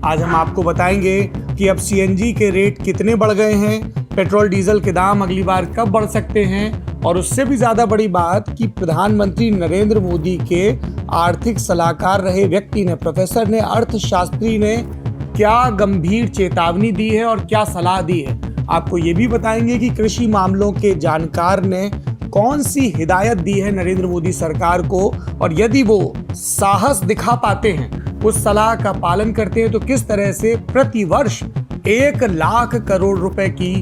आज हम आपको बताएंगे कि अब सीएनजी के रेट कितने बढ़ गए हैं, पेट्रोल डीजल के दाम अगली बार कब बढ़ सकते हैं, और उससे भी ज्यादा बड़ी बात कि प्रधानमंत्री नरेंद्र मोदी के आर्थिक सलाहकार रहे व्यक्ति ने, प्रोफेसर ने, अर्थशास्त्री ने क्या गंभीर चेतावनी दी है और क्या सलाह दी है। आपको ये भी बताएंगे कि कृषि मामलों के जानकार ने कौन सी हिदायत दी है नरेंद्र मोदी सरकार को, और यदि वो साहस दिखा पाते हैं, उस सलाह का पालन करते हैं, तो किस तरह से प्रति वर्ष 1 लाख करोड़ रुपए की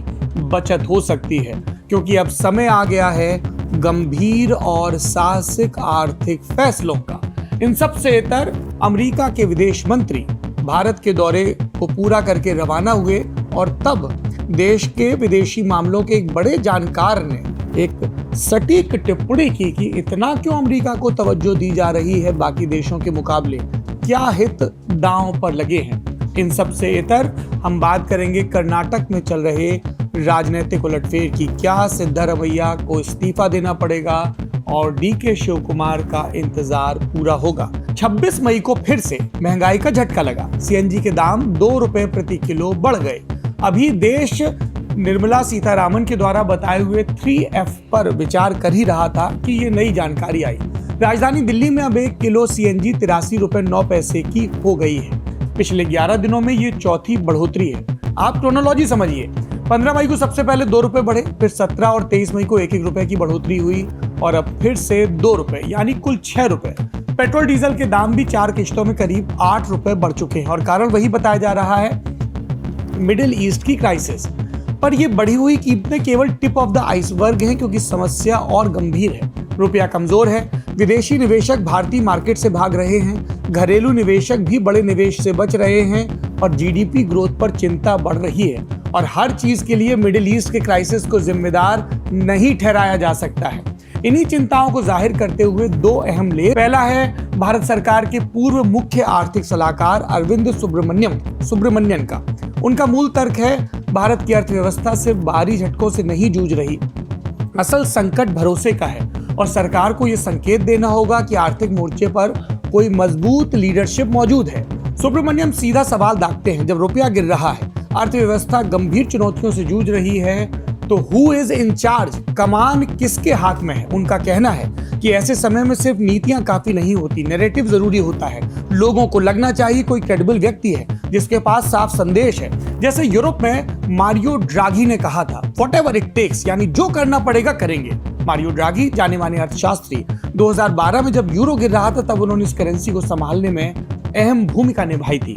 बचत हो सकती है। क्योंकि अब समय आ गया है गंभीर और साहसिक आर्थिक फैसलों का। इन सब से इतर अमेरिका के विदेश मंत्री भारत के दौरे को पूरा करके रवाना हुए, और तब देश के विदेशी मामलों के एक बड़े जानकार ने एक सटीक टिप्पणी की कि इतना क्यों अमेरिका को तवज्जो दी जा रही है बाकी देशों के मुकाबले, क्या हित दांव पर लगे हैं। इन सब से इतर हम बात करेंगे कर्नाटक में चल रहे राजनीतिक उलटफेर की। क्या सिद्धारमैया को इस्तीफा देना पड़ेगा और डीके शिव कुमार का इंतजार पूरा होगा। 26 मई को फिर से महंगाई का झटका लगा। सीएनजी के दाम 2 रुपए प्रति किलो बढ़ गए। अभी देश निर्मला सीतारामन के द्वारा बताए हुए 3F पर विचार कर ही रहा था कि ये नई जानकारी आई। राजधानी दिल्ली में अब 1 किलो सीएनजी 83 रुपए 9 पैसे की हो गई है। पिछले 11 दिनों में ये चौथी बढ़ोतरी है। आप क्रोनोलॉजी समझिए। 15 मई को सबसे पहले 2 रुपए बढ़े, फिर 17 और 23 मई को 1-1 रुपए की बढ़ोतरी हुई, और अब फिर से 2 रुपए, यानी कुल 6 रुपए। पेट्रोल डीजल के दाम भी 4 किश्तों में करीब 8 रुपए बढ़ चुके हैं, और कारण वही बताया जा रहा है, मिडिल ईस्ट की क्राइसिस। पर ये बढ़ी हुई कीमतें केवल टिप ऑफ द आइसबर्ग हैं, क्योंकि समस्या और गंभीर है। रुपया कमजोर है, विदेशी निवेशक भारतीय मार्केट से भाग रहे हैं, घरेलू निवेशक भी बड़े निवेश से बच रहे हैं, और जीडीपी ग्रोथ पर चिंता बढ़ रही है। और हर चीज के लिए मिडिल ईस्ट के क्राइसिस को जिम्मेदार नहीं ठहराया जा सकता है। इन्हीं चिंताओं को जाहिर करते हुए 2 अहम लेख। पहला है भारत सरकार के पूर्व मुख्य आर्थिक सलाहकार अरविंद सुब्रमण्यन का। उनका मूल तर्क है, भारत की अर्थव्यवस्था सिर्फ बाहरी झटकों से नहीं जूझ रही, असल संकट भरोसे का है, और सरकार को यह संकेत देना होगा कि आर्थिक मोर्चे पर कोई मजबूत लीडरशिप मौजूद है। सुब्रमण्यम सीधा सवाल दागते हैं, जब रुपया गिर रहा है, अर्थव्यवस्था गंभीर चुनौतियों से जूझ रही है, तो हु इज इन चार्ज, कमान किसके हाथ में है। उनका कहना है कि ऐसे समय में सिर्फ नीतियां काफी नहीं होती, नैरेटिव जरूरी होता है। लोगों को लगना चाहिए कोई क्रेडिबल व्यक्ति है जिसके पास साफ संदेश है। जैसे यूरोप में मारियो ड्राघी ने कहा था, व्हाटएवर इट टेक्स, यानी जो करना पड़ेगा करेंगे। मारियो ड्राघी जाने माने अर्थशास्त्री। 2012 में जब यूरो गिर रहा था, तब उन्होंने इस करेंसी को संभालने में अहम भूमिका निभाई थी।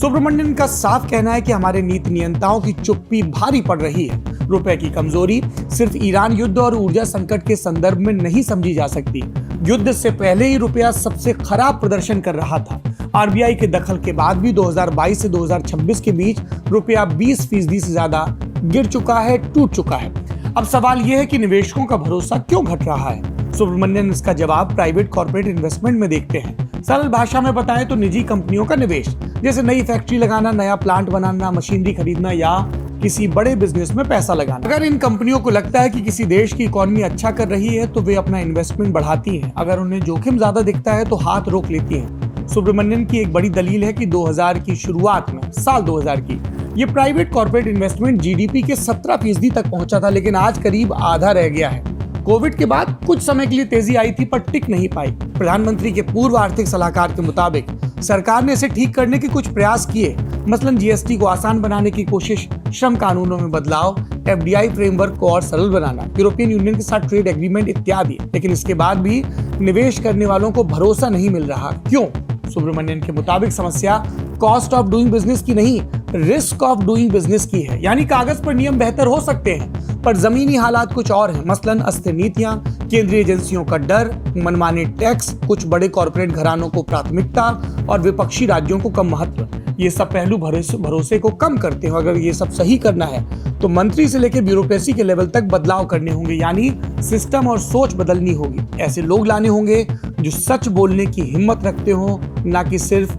सुब्रमण्यन का साफ कहना है कि हमारे नीति नियंताओं की चुप्पी भारी पड़ रही है। रुपए की कमजोरी सिर्फ ईरान युद्ध और ऊर्जा संकट के संदर्भ में नहीं समझी जा सकती। युद्ध से पहले ही रुपया सबसे खराब प्रदर्शन कर रहा था। आरबीआई के दखल के बाद भी 2022 से 2026 के बीच रुपया 20% से ज्यादा गिर चुका है, टूट चुका है। अब सवाल यह है कि निवेशकों का भरोसा क्यों घट रहा है। सुब्रमण्यन इसका जवाब प्राइवेट कॉर्पोरेट इन्वेस्टमेंट में देखते हैं। सरल भाषा में बताएं तो निजी कंपनियों का निवेश, जैसे नई फैक्ट्री लगाना, नया प्लांट बनाना, मशीनरी खरीदना या किसी बड़े बिजनेस में पैसा लगाना। अगर इन कंपनियों को लगता है कि किसी देश की इकोनॉमी अच्छा कर रही है, तो वे अपना इन्वेस्टमेंट बढ़ाती हैं। अगर उन्हें जोखिम ज्यादा दिखता है, तो हाथ रोक लेती हैं। सुब्रमण्यन की एक बड़ी दलील है कि 2000 की शुरुआत में, साल 2000 की, ये प्राइवेट कॉर्पोरेट इन्वेस्टमेंट जीडीपी के 17% तक पहुंचा था, लेकिन आज करीब आधा रह गया है। कोविड के बाद कुछ समय के लिए तेजी आई थी, पर टिक नहीं पाई। प्रधानमंत्री के पूर्व आर्थिक सलाहकार के मुताबिक सरकार ने इसे ठीक करने के कुछ प्रयास किए, मसलन जीएसटी को आसान बनाने की कोशिश, श्रम कानूनों में बदलाव, एफडीआई फ्रेमवर्क को और सरल बनाना, यूरोपियन यूनियन के साथ ट्रेड एग्रीमेंट इत्यादि। लेकिन इसके बाद भी निवेश करने वालों को भरोसा नहीं मिल रहा। क्यों? सुब्रमण्यन के मुताबिक समस्या कॉस्ट ऑफ डूइंग बिजनेस की नहीं, रिस्क ऑफ डूइंग बिजनेस की है। यानी कागज पर नियम बेहतर हो सकते हैं, पर जमीनी हालात कुछ और हैं। मसलन अस्थिर नीतियां, केंद्रीय एजेंसियों का डर, मनमाने टैक्स, कुछ बड़े कॉर्पोरेट घरानों को प्राथमिकता और विपक्षी राज्यों को कम महत्व। ये सब पहलू भरोसे को कम करते हैं। अगर ये सब सही करना है, तो मंत्री से लेकर ब्यूरोक्रेसी के लेवल तक बदलाव करने होंगे, यानी सिस्टम और सोच बदलनी होगी। ऐसे लोग लाने होंगे जो सच बोलने की हिम्मत रखते हो, ना कि सिर्फ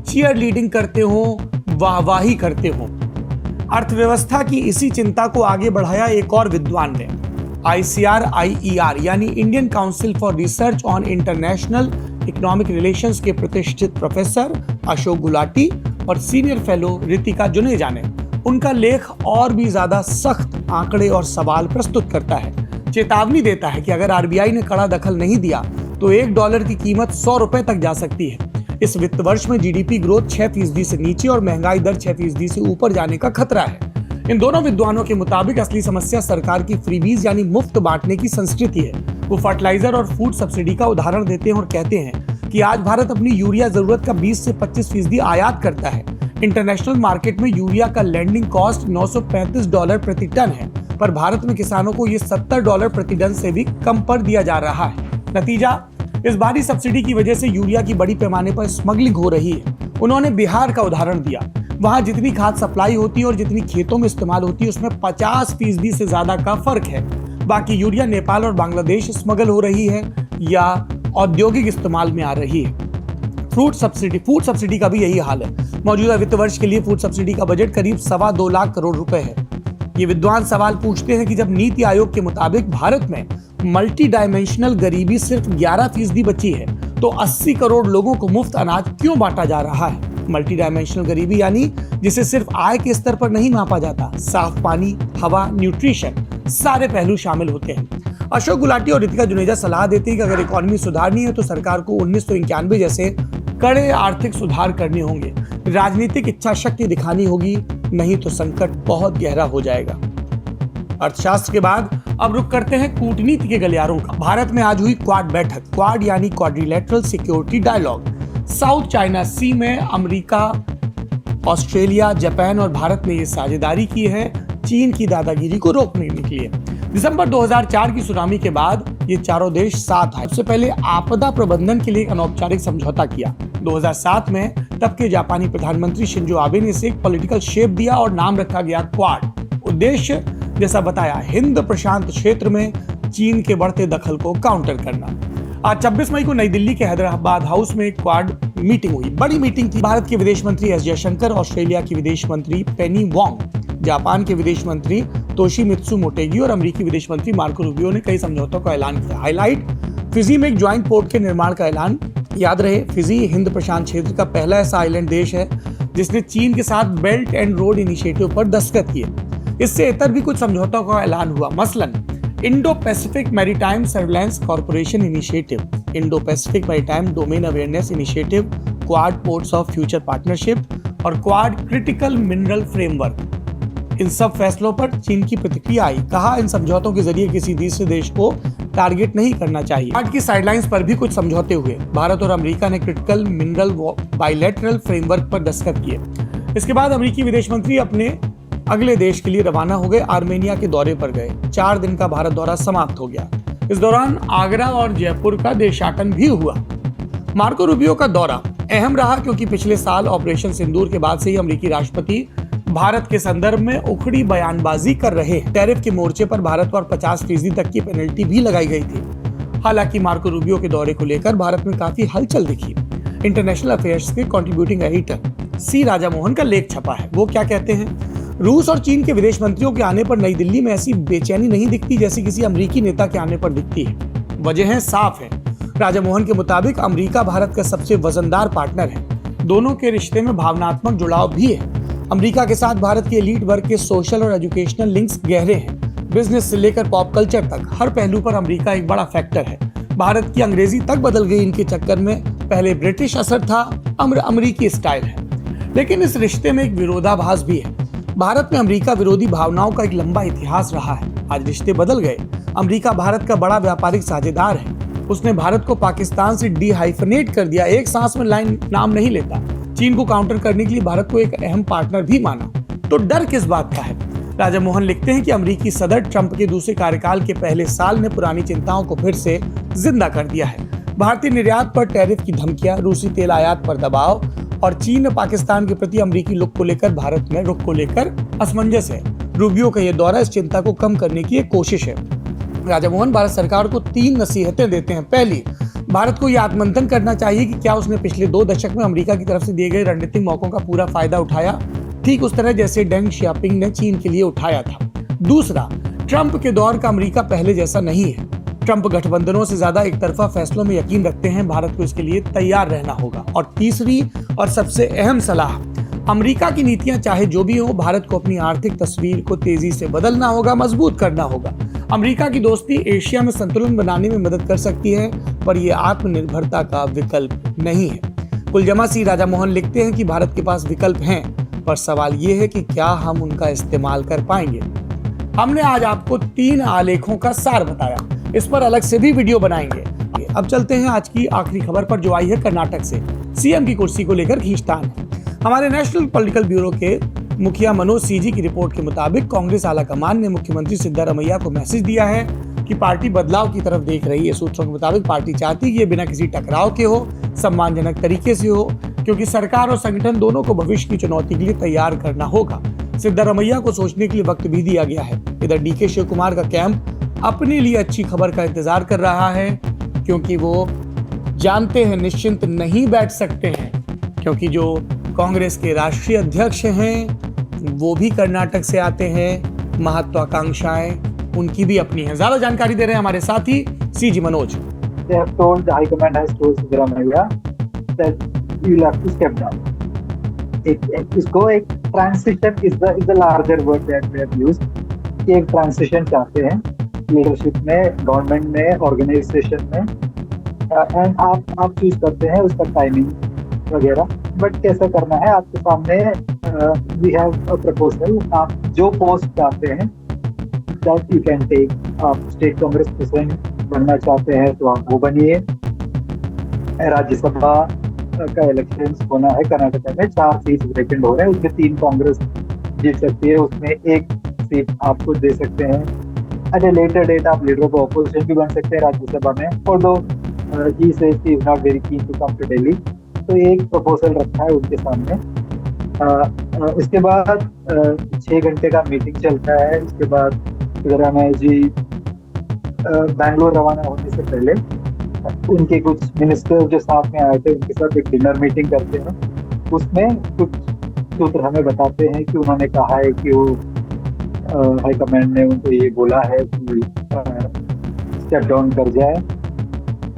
चीयर लीडिंग करते हो, वाहवाही करते हो। अर्थव्यवस्था की इसी चिंता को आगे बढ़ाया एक और विद्वान ने। ICR यानी Indian council for research on international economic relations के प्रतिष्ठित प्रोफेसर अशोक गुलाटी और सीनियर फेलो रितिका जुनेजा ने उनका लेख और भी ज्यादा सख्त आंकड़े और सवाल प्रस्तुत करता है। चेतावनी देता है कि अगर आरबीआई ने कड़ा दखल नहीं दिया तो $1 की कीमत 100 रुपए तक जा सकती है। इस वित्त वर्ष में जीडीपी ग्रोथ 6% से नीचे और महंगाई दर 6% से ऊपर जाने का खतरा है। इन दोनों विद्वानों के मुताबिक असली समस्या सरकार की फ्रीबीज यानी मुफ्त बांटने की संस्कृति है। वो फर्टिलाइजर और फूड सब्सिडी का उदाहरण देते हैं और कहते हैं कि आज भारत अपनी यूरिया जरूरत का 20 से 25% आयात करता है। इंटरनेशनल मार्केट में यूरिया का लैंडिंग कॉस्ट $935 प्रति टन है, पर भारत में किसानों को ये $70 प्रति टन से भी कम पर दिया जा रहा है। नतीजा, इस भारी सब्सिडी की वजह से यूरिया की बड़ी पैमाने पर स्मगलिंग हो रही है। उन्होंने बिहार का उदाहरण दिया। वहां जितनी खाद सप्लाई होती है और जितनी खेतों में इस्तेमाल होती है उसमें 50% से ज्यादा का फर्क है। बाकी यूरिया नेपाल और बांग्लादेश स्मगल हो रही है या औद्योगिक इस्तेमाल में आ रही है। फूड सब्सिडी का भी यही हाल है। मौजूदा वित्त वर्ष के लिए फूड सब्सिडी का बजट करीब 2.25 लाख करोड़ रुपए है। ये विद्वान सवाल पूछते हैं कि जब नीति आयोग के मुताबिक भारत में मल्टी डायमेंशनल गरीबी सिर्फ 11% बची है तो 80 करोड़ लोगों को मुफ्त अनाज क्यों बांटा जा रहा है? मल्टी डायमेंशनल गरीबी यानी जिसे सिर्फ आय के स्तर पर नहीं मापा जाता, साफ पानी, हवा, न्यूट्रिशन, सारे पहलू शामिल होते हैं। अशोक गुलाटी और रितिका जुनेजा सलाह देते हैं कि अगर इकोनॉमी सुधारनी है तो सरकार को 1991 जैसे कड़े आर्थिक सुधार करने होंगे, राजनीतिक इच्छा शक्ति दिखानी होगी, नहीं तो संकट बहुत गहरा हो जाएगा। अर्थशास्त्र के बाद अब रुक करते हैं कूटनीति के गलियारों का। भारत में आज हुई क्वाड बैठक। क्वाड यानी quadrilateral security dialogue. South China sea में अमेरिका, ऑस्ट्रेलिया, जापान और भारत ने ये साझेदारी की है चीन की दादागिरी को रोकने के लिए। दिसंबर 2004 की सुनामी के बाद ये चारों देश साथ आए। सबसे पहले आपदा प्रबंधन के लिए एक अनौपचारिक समझौता किया। 2007 में तब के जापानी प्रधानमंत्री शिंजो आबे ने इसे एक पॉलिटिकल शेप दिया और नाम रखा गया क्वाड। उद्देश्य जैसा बताया, हिंद प्रशांत क्षेत्र में चीन के बढ़ते दखल को काउंटर करना। आज 26 मई को नई दिल्ली के हैदराबाद हाउस में एक क्वाड मीटिंग हुई। बड़ी मीटिंग थी। भारत के विदेश मंत्री एस जयशंकर, ऑस्ट्रेलिया की विदेश मंत्री पेनी वोंग, जापान के विदेश मंत्री तोशिमित्सु मोटेगी और अमेरिकी विदेश मंत्री मार्को रूबियो ने कई समझौतों का ऐलान किया। हाईलाइट, फिजी में एक ज्वाइंट पोर्ट के निर्माण का ऐलान। याद रहे, फिजी हिंद प्रशांत क्षेत्र का पहला ऐसा आइलैंड देश है जिसने चीन के साथ बेल्ट एंड रोड इनिशिएटिव पर दस्तखत किए। इससे इतर भी कुछ समझौतों का ऐलान हुआ, मसलन Indo Pacific maritime surveillance corporation initiative, Indo Pacific maritime domain awareness initiative, quad ports of future partnership और क्वाड क्रिटिकल मिनरल फ्रेमवर्क। इन सब फैसलों पर चीन की प्रतिक्रिया आई। कहा, इन समझौतों के जरिए किसी दूसरे देश को टारगेट नहीं करना चाहिए। क्वाड की साइडलाइंस पर भी कुछ समझौते हुए। भारत और अमेरिका ने क्रिटिकल मिनरल बायलैटरल फ्रेमवर्क पर दस्तखत किए। इसके बाद अमेरिकी विदेश मंत्री अपने अगले देश के लिए रवाना हो गए। आर्मेनिया के दौरे पर गए। 4 दिन का भारत दौरा समाप्त हो गया। इस दौरान आगरा और जयपुर का देशाटन भी हुआ। मार्को रूबियो का दौरा अहम रहा क्योंकि पिछले साल ऑपरेशन सिंदूर के बाद से ही अमेरिकी राष्ट्रपति भारत के संदर्भ में उखड़ी बयानबाजी कर रहे हैं। टैरिफ के मोर्चे पर भारत पर 50% तक की पेनल्टी भी लगाई गई थी। हालांकि मार्को रूबियो के दौरे को लेकर भारत में काफी हलचल दिखी। इंटरनेशनल अफेयर्स के कंट्रीब्यूटिंग एडिटर सी राजा मोहन का लेख छपा है। वो क्या कहते हैं? रूस और चीन के विदेश मंत्रियों के आने पर नई दिल्ली में ऐसी बेचैनी नहीं दिखती जैसी किसी अमेरिकी नेता के आने पर दिखती है। वजहें साफ है। राजा मोहन के मुताबिक अमेरिका भारत का सबसे वजनदार पार्टनर है। दोनों के रिश्ते में भावनात्मक जुड़ाव भी है। अमेरिका के साथ भारत के एलीट वर्ग के सोशल और एजुकेशनल लिंक्स गहरे हैं। बिजनेस से लेकर पॉप कल्चर तक हर पहलू पर अमेरिका एक बड़ा फैक्टर है। भारत की अंग्रेजी तक बदल गई इनके चक्कर में। पहले ब्रिटिश असर था, अमेरिकी स्टाइल है। लेकिन इस रिश्ते में एक विरोधाभास भी है। भारत में अमेरिका विरोधी भावनाओं का एक लंबा इतिहास रहा है। आज रिश्ते बदल गए। अमेरिका भारत का बड़ा व्यापारिक साझेदार है। उसने भारत को पाकिस्तान से डीहाइफनेट कर दिया, एक सांस में लाइन नाम नहीं लेता। चीन को काउंटर करने के लिए भारत को एक अहम पार्टनर भी माना। तो डर किस बात का है? राजा मोहन लिखते हैं कि अमेरिकी सदर ट्रंप के दूसरे कार्यकाल के पहले साल ने पुरानी चिंताओं को फिर से जिंदा कर दिया है। भारतीय निर्यात पर टैरिफ की धमकियां, रूसी तेल आयात पर दबाव और चीन पाकिस्तान के प्रति अमेरिकी रुख को लेकर असमंजस है। रूबियो का यह दौरा इस चिंता को कम करने की एक कोशिश है। राजा मोहन भारत सरकार को 3 नसीहतें देते हैं। पहली, भारत को यह आत्ममंथन करना चाहिए कि क्या उसने पिछले 2 दशक में अमेरिका की तरफ से दिए गए रणनीतिक मौकों का पूरा फायदा उठाया, ठीक उस तरह जैसे डेंग शियापिंग ने चीन के लिए उठाया था। दूसरा, ट्रंप के दौर का अमेरिका पहले जैसा नहीं है। ट्रंप गठबंधनों से ज्यादा एक तरफा फैसलों में यकीन रखते हैं। भारत को इसके लिए तैयार रहना होगा। और तीसरी और सबसे अहम सलाह, अमेरिका की नीतियां चाहे जो भी हो, भारत को अपनी आर्थिक तस्वीर को तेजी से बदलना होगा, मजबूत करना होगा। अमेरिका की दोस्ती एशिया में संतुलन बनाने में मदद कर सकती है, पर यह आत्मनिर्भरता का विकल्प नहीं है। कुलजमा सिंह राजा मोहन लिखते हैं कि भारत के पास विकल्प हैं, पर सवाल यह है कि क्या हम उनका इस्तेमाल कर पाएंगे। हमने आज आपको 3 आलेखों का सार बताया, इस पर अलग से भी वीडियो बनाएंगे। अब चलते हैं आज की आखिरी खबर पर, जो आई है कर्नाटक से। सीएम की कुर्सी को लेकर खींचतान है। हमारे नेशनल पॉलिटिकल ब्यूरो के मुखिया मनोज सीजी की रिपोर्ट के मुताबिक कांग्रेस आलाकमान ने मुख्यमंत्री सिद्धारमैया को मैसेज दिया है कि पार्टी बदलाव की तरफ देख रही है। सूत्रों के मुताबिक पार्टी चाहती है कि ये बिना किसी टकराव के हो, सम्मानजनक तरीके से हो, क्योंकि सरकार और संगठन दोनों को भविष्य की चुनौती के लिए तैयार करना होगा। सिद्धारमैया को सोचने के लिए वक्त भी दिया गया है। इधर डीके शिव कुमार का कैंप अपने लिए अच्छी खबर का इंतजार कर रहा है, क्योंकि वो जानते हैं निश्चिंत नहीं बैठ सकते हैं, क्योंकि जो कांग्रेस के राष्ट्रीय अध्यक्ष हैं वो भी कर्नाटक से आते हैं। महत्वाकांक्षाएं उनकी भी अपनी हैं। ज्यादा जानकारी दे रहे हैं हमारे साथी CG Manoj. They have told, the High Command has told Siddaramaiah that you will have to step down. इसको एक transition is the larger word that we have used. कि एक transition चाहते हैं leadership में, government में, organization में, and आप choose करते हैं उसका timing वगैरह, but कैसे करना है आपके सामने। we have a proposal. आप जो post चाहते हैं that you can take. आप state congress president बनना चाहते हैं तो आप वो बनिए। राज्यसभा का इलेक्शन होना है कर्नाटक में, 4 सीट वैकेंट हो रहे हैं, उसमें 3 कांग्रेस जीत सकती है, उसमें 1 सीट आपको दे सकते हैं। एट ए लेटर डेट आप लीडर ऑफ ऑपोजिशन भी बन सकते हैं राज्यसभा में, although he says he is not very keen to come to Delhi. तो एक प्रपोजल रखा है उनके सामने। इसके बाद 6 घंटे का मीटिंग चलता है। इसके बाद सिद्धरामैया जी बैंगलोर रवाना होने से पहले उनके कुछ मिनिस्टर जो साथ में आए थे उनके साथ एक डिनर मीटिंग करते हैं। उसमें कुछ सूत्र हमें बताते हैं कि उन्होंने कहा है कि वो हाई कमांड ने उनको ये बोला है कि स्टेप डाउन कर जाए,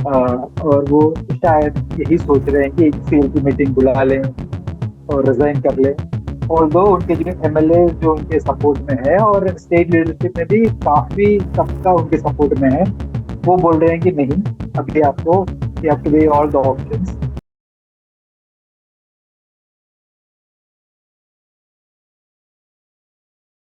और वो शायद यही सोच रहे हैं कि एक सीएल की मीटिंग बुला लें और रिजाइन कर लें। ऑल्दो उनके जो एमएलए जो उनके सपोर्ट में है और स्टेट लीडरशिप में भी काफी सबका उनके सपोर्ट में है, वो बोल रहे हैं कि नहीं, अभी आपको you have to weigh all the options